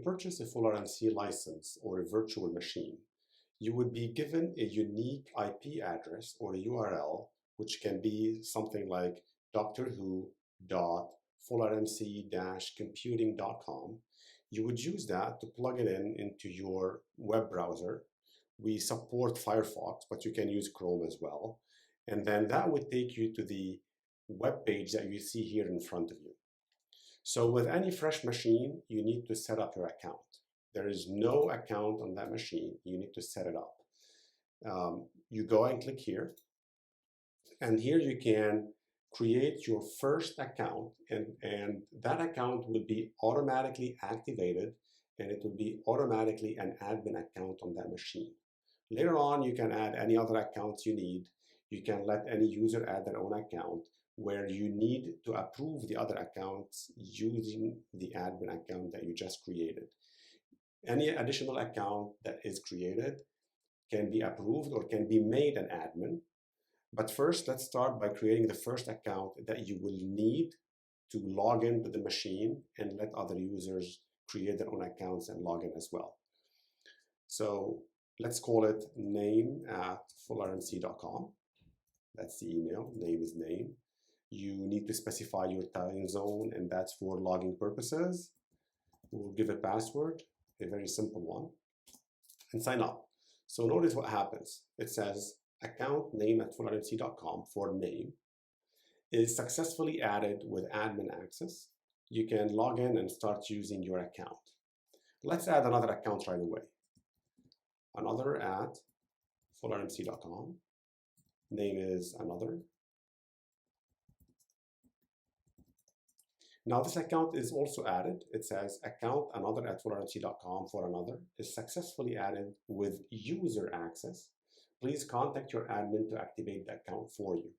purchase a fullrmc license or a virtual machine, you would be given a unique IP address or a URL, which can be something like doctorwho.fullrmc-computing.com. You would use that to plug it into your web browser. We support Firefox, but you can use Chrome as well. And then that would take you to the web page that you see here in front of you. So with any fresh machine, you need to set up your account. There is no account on that machine. You need to set it up. You go and click here. And here you can create your first account, and that account will be automatically activated, and it will be automatically an admin account on that machine. Later on, you can add any other accounts you need. You can let any user add their own account where you need to approve the other accounts using the admin account that you just created. Any additional account that is created can be approved or can be made an admin. But first, let's start by creating the first account that you will need to log into the machine and let other users create their own accounts and log in as well. So let's call it name@fullrmc.com. That's the email. Name is name. You need to specify your time zone, and that's for logging purposes. We'll give a password, a very simple one, and sign up. So notice what happens. It says account name@fullrmc.com for name is successfully added with admin access. You can log in and start using your account. Let's add another account right away. Another at fullrmc.com. Name is another. Now this account is also added. It says account another at fullrmc.com for another is successfully added with user access. Please contact your admin to activate the account for you.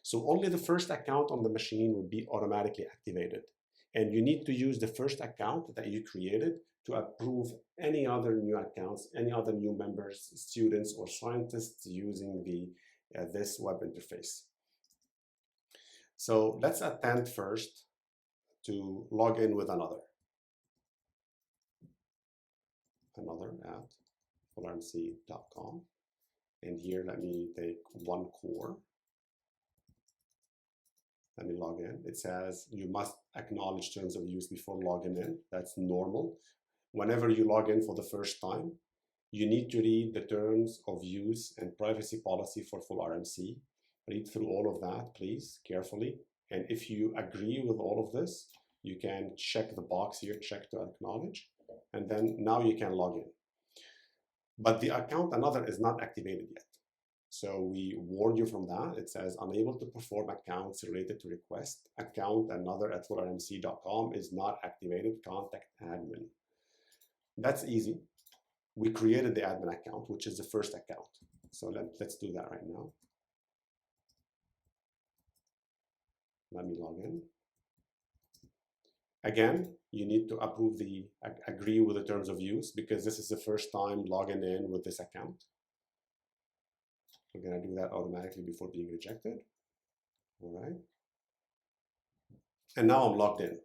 So only the first account on the machine will be automatically activated. And you need to use the first account that you created to approve any other new accounts, any other new members, students, or scientists using this web interface. So let's attempt first to log in with another at fullrmc.com. And here, let me take one core. Let me log in. It says you must acknowledge terms of use before logging in. That's normal. Whenever you log in for the first time, you need to read the terms of use and privacy policy for fullrmc. Read through all of that, please, carefully. And if you agree with all of this, you can check the box here, check to acknowledge, and then now you can log in. But the account another is not activated yet. So we warn you from that. It says unable to perform accounts related to request. Account another at fullrmc.com is not activated. Contact admin. That's easy. We created the admin account, which is the first account. So let's do that right now. Let me log in. Again, you need to approve agree with the terms of use because this is the first time logging in with this account. We're going to do that automatically before being rejected. All right. And now I'm logged in.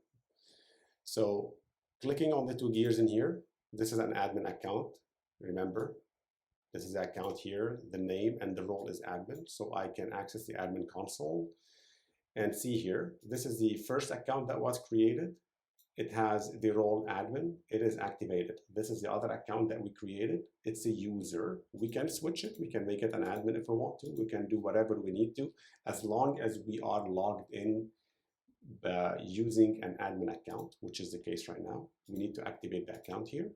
So clicking on the two gears in here, this is an admin account. Remember, this is the account here. The name and the role is admin. So I can access the admin console and see here, this is the first account that was created. It has the role admin. It is activated. This is the other account that we created. It's a user. We can switch it. We can make it an admin if we want to. We can do whatever we need to, as long as we are logged in using an admin account, which is the case right now. We need to activate the account here.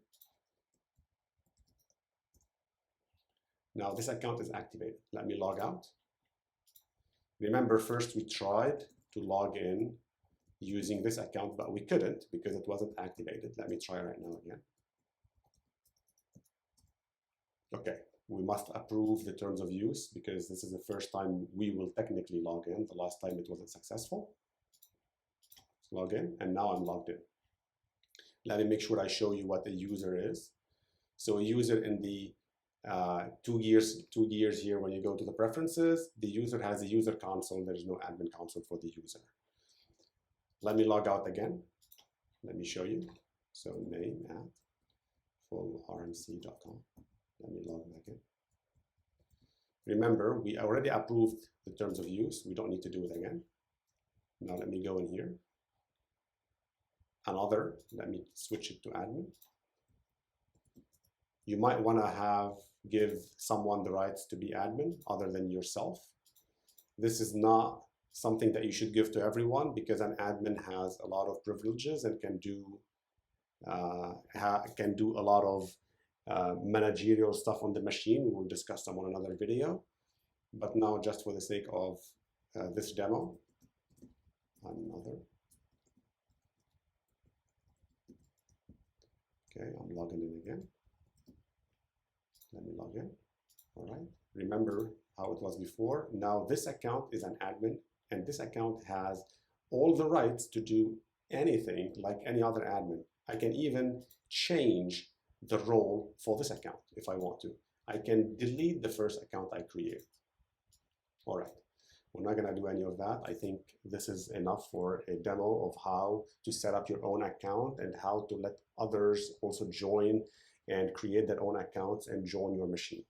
Now this account is activated. Let me log out. Remember, first we tried to log in using this account, but we couldn't because it wasn't activated. Let me try right now again. Okay, we must approve the terms of use because this is the first time we will technically log in. The last time it wasn't successful. Let's log in, and now I'm logged in. Let me make sure I show you what the user is. So a user in the two gears here, when you go to the preferences, the user has a user console. There is no admin console for the user. Let me log out again. Let me show you. So name at fullrmc.com. Let me log back in. Remember, we already approved the terms of use. We don't need to do it again. Now let me go in here. Another, let me switch it to admin. You might want to give someone the rights to be admin other than yourself. This is not something that you should give to everyone, because an admin has a lot of privileges and can do a lot of managerial stuff on the machine. We will discuss them on another video. But now, just for the sake of this demo, another. Okay, I'm logging in again. Let me log in. All right. Remember how it was before. Now this account is an admin, and this account has all the rights to do anything like any other admin. I can even change the role for this account if I want to. I can delete the first account I create. All right. We're not going to do any of that. I think this is enough for a demo of how to set up your own account and how to let others also join and create their own accounts and join your machine.